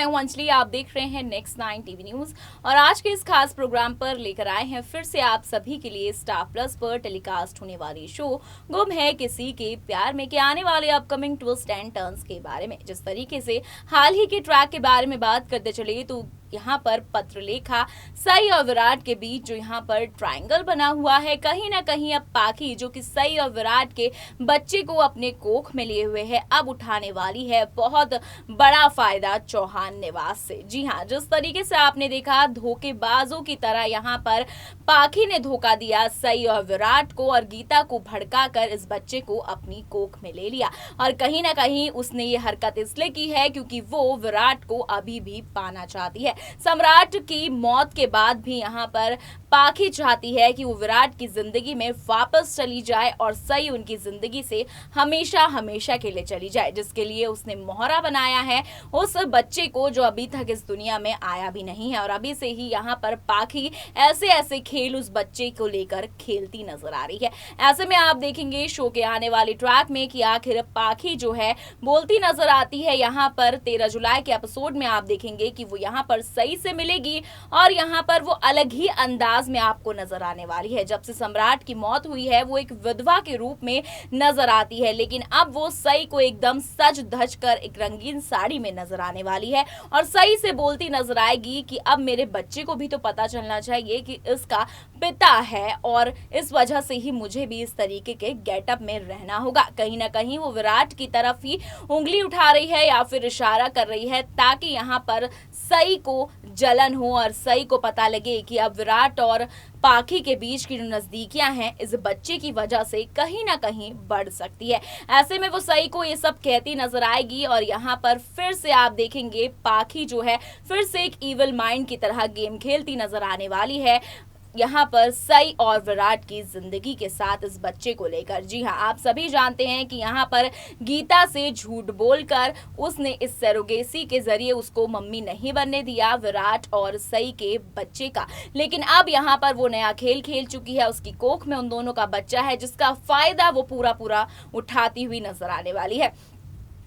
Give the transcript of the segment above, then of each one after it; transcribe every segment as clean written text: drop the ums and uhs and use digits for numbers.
मैं हूं अंजलि। आप देख रहे हैं नेक्स्ट 9 टीवी न्यूज और आज के इस खास प्रोग्राम पर लेकर आए हैं फिर से आप सभी के लिए स्टार प्लस पर टेलीकास्ट होने वाली शो गुम है किसी के प्यार में के आने वाले अपकमिंग ट्विस्ट एंड टर्न्स के बारे में। जिस तरीके से हाल ही के ट्रैक के बारे में बात करते चले तो यहाँ पर पत्रलेखा सई और विराट के बीच जो यहाँ पर ट्रायंगल बना हुआ है, कहीं ना कहीं अब पाखी जो कि सई और विराट के बच्चे को अपने कोख में लिए हुए है, अब उठाने वाली है बहुत बड़ा फायदा चौहान निवास से। जी हाँ, जिस तरीके से आपने देखा धोखेबाजों की तरह यहाँ पर पाखी ने धोखा दिया सई और विराट को और गीता को भड़काकर इस बच्चे को अपनी कोख में ले लिया और कहीं ना कहीं उसने ये हरकत इसलिए की है क्योंकि वो विराट को अभी भी पाना चाहती है। सम्राट की मौत के बाद भी यहाँ पर पाखी चाहती है कि वो विराट की जिंदगी में वापस चली जाए और सई उनकी जिंदगी से हमेशा हमेशा के लिए चली जाए, जिसके लिए उसने मोहरा बनाया है उस बच्चे को जो अभी तक इस दुनिया में आया भी नहीं है। और अभी से ही यहाँ पर पाखी ऐसे ऐसे खेल उस बच्चे को लेकर खेलती नजर आ रही है। ऐसे में आप देखेंगे शो के आने वाले ट्रैक में कि आखिर पाखी जो है बोलती नजर आती है। यहाँ पर 13 जुलाई के एपिसोड में आप देखेंगे कि वो यहाँ पर सई से मिलेगी और यहाँ पर वो अलग ही अंदाज में आपको नजर आने वाली है। जब से सम्राट की मौत हुई है वो एक विधवा के रूप में नजर आती है, लेकिन अब वो सई को एकदम सज धज कर एक रंगीन साड़ी में नजर आने वाली है और सई से बोलती नजर आएगी कि अब मेरे बच्चे को भी तो पता चलना चाहिए कि इसका पिता है और इस वजह से ही मुझे भी इस तरीके के गेटअप में रहना होगा। कहीं ना कहीं वो विराट की तरफ ही उंगली उठा रही है या फिर इशारा कर रही है ताकि यहाँ पर सई को जलन हो और सई को पता लगे कि अब विराट और पाखी के बीच की जो नजदीकियां हैं इस बच्चे की वजह से कहीं ना कहीं बढ़ सकती है। ऐसे में वो सई को ये सब कहती नजर आएगी और यहाँ पर फिर से आप देखेंगे पाखी जो है फिर से एक इविल माइंड की तरह गेम खेलती नजर आने वाली है यहाँ पर सई और विराट की जिंदगी के साथ इस बच्चे को लेकर। जी हाँ, आप सभी जानते हैं कि यहाँ पर गीता से झूठ बोलकर उसने इस सरोगेसी के जरिए उसको मम्मी नहीं बनने दिया विराट और सई के बच्चे का, लेकिन अब यहाँ पर वो नया खेल खेल चुकी है। उसकी कोख में उन दोनों का बच्चा है जिसका फायदा वो पूरा उठाती हुई नजर आने वाली है।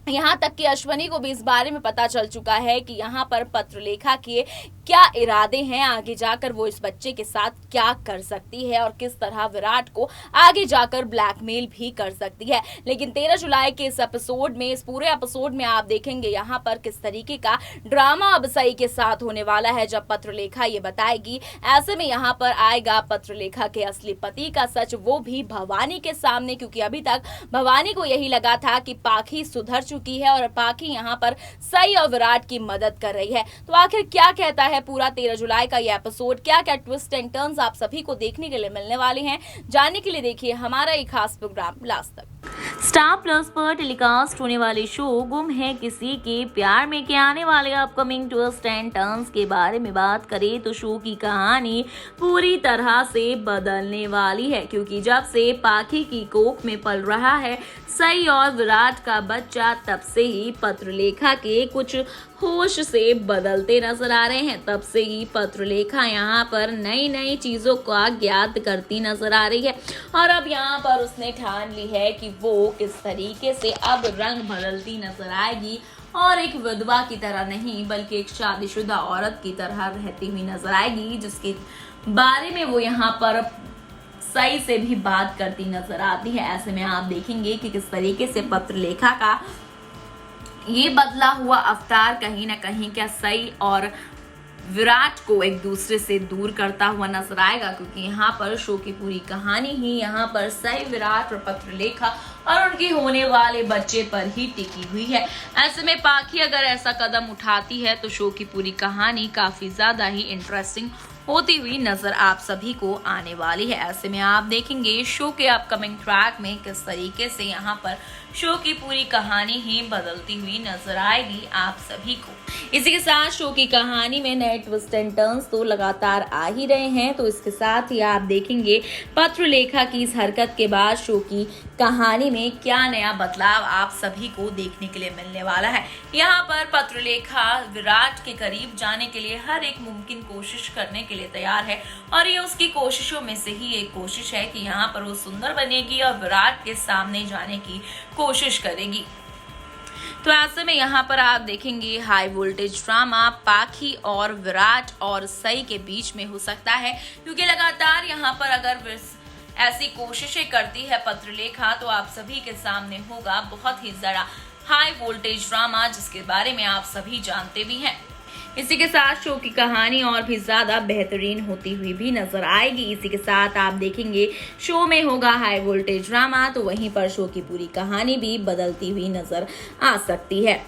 यहाँ तक कि अश्वनी को भी इस बारे में पता चल चुका है कि यहाँ पर पत्रलेखा के क्या इरादे हैं, आगे जाकर वो इस बच्चे के साथ क्या कर सकती है और किस तरह विराट को आगे जाकर ब्लैकमेल भी कर सकती है। लेकिन 13 जुलाई के इस एपिसोड में, इस पूरे एपिसोड में आप देखेंगे यहाँ पर किस तरीके का ड्रामा अब सई के साथ होने वाला है जब पत्रलेखा ये बताएगी। ऐसे में यहाँ पर आएगा पत्रलेखा के असली पति का सच, वो भी भवानी के सामने, क्योंकि अभी तक भवानी को यही लगा था कि पाखी सुधर चुकी है और पाखी यहाँ पर सई और विराट की मदद कर रही है। तो आखिर क्या कहता है पूरा 13 जुलाई का ये एपिसोड, क्या क्या ट्विस्ट एंड टर्न्स आप सभी को देखने के लिए मिलने वाले हैं, जानने के लिए देखिए हमारा एक खास प्रोग्राम लास्ट तक। स्टार प्लस पर टेलीकास्ट होने वाले शो गुम है किसी के प्यार में के आने वाले अपकमिंग ट्विस्ट एंड टर्न्स के बारे में बात करें तो शो की कहानी पूरी तरह से बदलने वाली है, क्योंकि जब से पाखी की कोख में पल रहा है सई और विराट का बच्चा, तब से ही पत्रलेखा के कुछ होश से बदलते नजर आ रहे हैं। तब से ही पत्रलेखा यहाँ पर नई नई चीजों का ज्ञात करती नजर आ रही है और अब यहाँ पर उसने ठान ली है कि वो किस तरीके से अब रंग बदलती नजर आएगी और एक विधवा की तरह नहीं बल्कि एक शादीशुदा औरत की तरह रहती हुई नजर आएगी, जिसके बारे में वो यहाँ पर सई से भी बात करती नजर आती है। ऐसे में आप देखेंगे कि किस तरीके से पत्रलेखा का ये बदला हुआ अवतार कहीं ना कहीं क्या सई और विराट को एक दूसरे से दूर करता हुआ नजर आएगा, क्योंकि यहाँ पर शो की पूरी कहानी ही यहाँ पर सई, विराट और पत्रलेखा और उनके होने वाले बच्चे पर ही टिकी हुई है। ऐसे में पाखी अगर ऐसा कदम उठाती है तो शो की पूरी कहानी काफी ज्यादा ही इंटरेस्टिंग होती हुई नजर आप सभी को आने वाली है। ऐसे में आप देखेंगे शो के अपकमिंग ट्रैक में किस तरीके से यहाँ पर शो की पूरी कहानी ही बदलती हुई नजर आएगी आप सभी को। इसी के साथ शो की कहानी में नए ट्विस्ट एंड टर्न्स तो लगातार आ ही रहे हैं, तो इसके साथ ही आप देखेंगे पत्रलेखा की इस हरकत के बाद शो की कहानी में क्या नया बदलाव आप सभी को देखने के लिए मिलने वाला है। यहाँ पर पत्रलेखा विराट के करीब जाने के लिए हर एक मुमकिन कोशिश करने के लिए तैयार है और ये उसकी कोशिशों में से ही एक कोशिश है कि यहाँ पर वो सुंदर बनेगी और विराट के सामने जाने की कोशिश करेगी। तो ऐसे में यहाँ पर आप देखेंगे हाई वोल्टेज ड्रामा पाखी और विराट और सई के बीच में हो सकता है, क्योंकि लगातार यहाँ पर अगर ऐसी कोशिशें करती है पत्रलेखा तो आप सभी के सामने होगा बहुत ही ज्यादा हाई वोल्टेज ड्रामा, जिसके बारे में आप सभी जानते भी हैं। इसी के साथ शो की कहानी और भी ज्यादा बेहतरीन होती हुई भी नजर आएगी। इसी के साथ आप देखेंगे शो में होगा हाई वोल्टेज ड्रामा, तो वहीं पर शो की पूरी कहानी भी बदलती हुई नजर आ सकती है।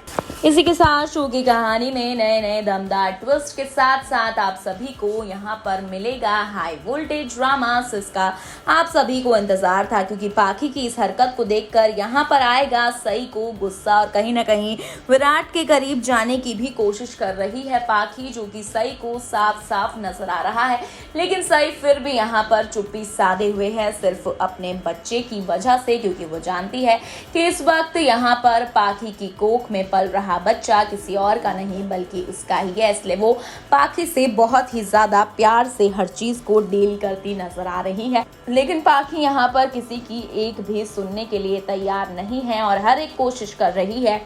इसी के साथ शो की कहानी में नए नए दमदार ट्विस्ट के साथ साथ आप सभी को यहाँ पर मिलेगा हाई वोल्टेज ड्रामा, जिसका आप सभी को इंतजार था, क्योंकि पाखी की इस हरकत को देखकर यहाँ पर आएगा सई को गुस्सा और कहीं ना कहीं विराट के करीब जाने की भी कोशिश कर रही है पाखी, जो कि सई को साफ साफ नजर आ रहा है। लेकिन सई फिर भी यहाँ पर चुप्पी साधे हुए है, सिर्फ अपने बच्चे की वजह से, क्योंकि वो जानती है कि इस वक्त यहाँ पर पाखी की कोख में पल रहा बच्चा किसी और का नहीं बल्कि उसका ही है। इसलिए वो पाखी से बहुत ही ज्यादा प्यार से हर चीज को डील करती नजर आ रही है। लेकिन पाखी यहाँ पर किसी की एक भी सुनने के लिए तैयार नहीं है और हर एक कोशिश कर रही है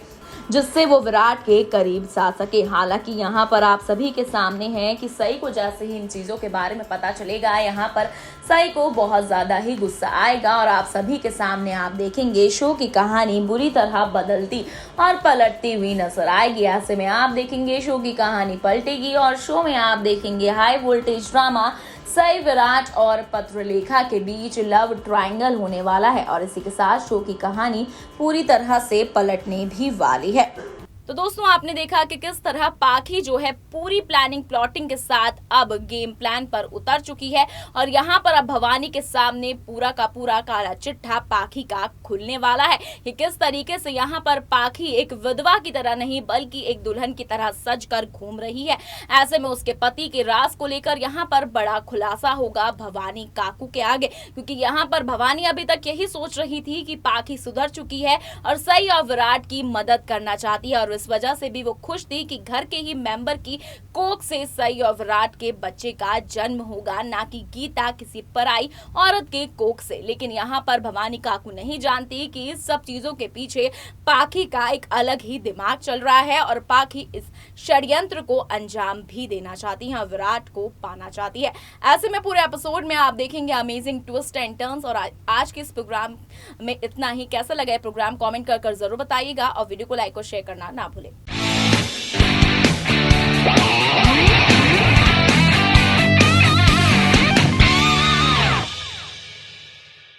जिससे वो विराट के करीब सा सके। हालांकि यहाँ पर आप सभी के सामने है कि सई को जैसे ही इन चीजों के बारे में पता चलेगा, यहाँ पर सई को बहुत ज्यादा ही गुस्सा आएगा और आप सभी के सामने आप देखेंगे शो की कहानी बुरी तरह बदलती और पलटती हुई नजर आएगी। ऐसे में आप देखेंगे शो की कहानी पलटेगी और शो में आप देखेंगे हाई वोल्टेज ड्रामा सई, विराट और पत्रलेखा के बीच लव ट्रायंगल होने वाला है और इसी के साथ शो की कहानी पूरी तरह से पलटने भी वाली है। तो दोस्तों आपने देखा कि किस तरह पाखी जो है पूरी प्लानिंग प्लॉटिंग के साथ अब गेम प्लान पर उतर चुकी है और यहाँ पर अब भवानी के सामने पूरा का पूरा काला चिट्ठा पाखी का खुलने वाला है कि किस तरीके से यहाँ पर पाखी एक विधवा की तरह नहीं बल्कि एक दुल्हन की तरह सज कर घूम रही है। ऐसे में उसके पति के राज को लेकर यहाँ पर बड़ा खुलासा होगा भवानी काकू के आगे, क्योंकि यहाँ पर भवानी अभी तक यही सोच रही थी कि पाखी सुधर चुकी है और सई और विराट की मदद करना चाहती है और इस वजह से भी वो खुश थी कि घर के ही मेंबर की कोख से सई और विराट के बच्चे का जन्म होगा, ना कि गीता किसी पराई औरत के कोख से। लेकिन यहाँ पर भवानी काकू नहीं जानती कि इस सब चीजों के पीछे पाखी का एक अलग ही दिमाग चल रहा है और पाखी इस षड्यंत्र को अंजाम भी देना चाहती है, विराट को पाना चाहती है। ऐसे में पूरे एपिसोड में आप देखेंगे अमेजिंग ट्विस्ट एंड टर्न्स और आज के इस प्रोग्राम में इतना ही। कैसा लगा है प्रोग्राम कमेंट कर जरूर बताइएगा और वीडियो को लाइक और शेयर करना ना भूलें।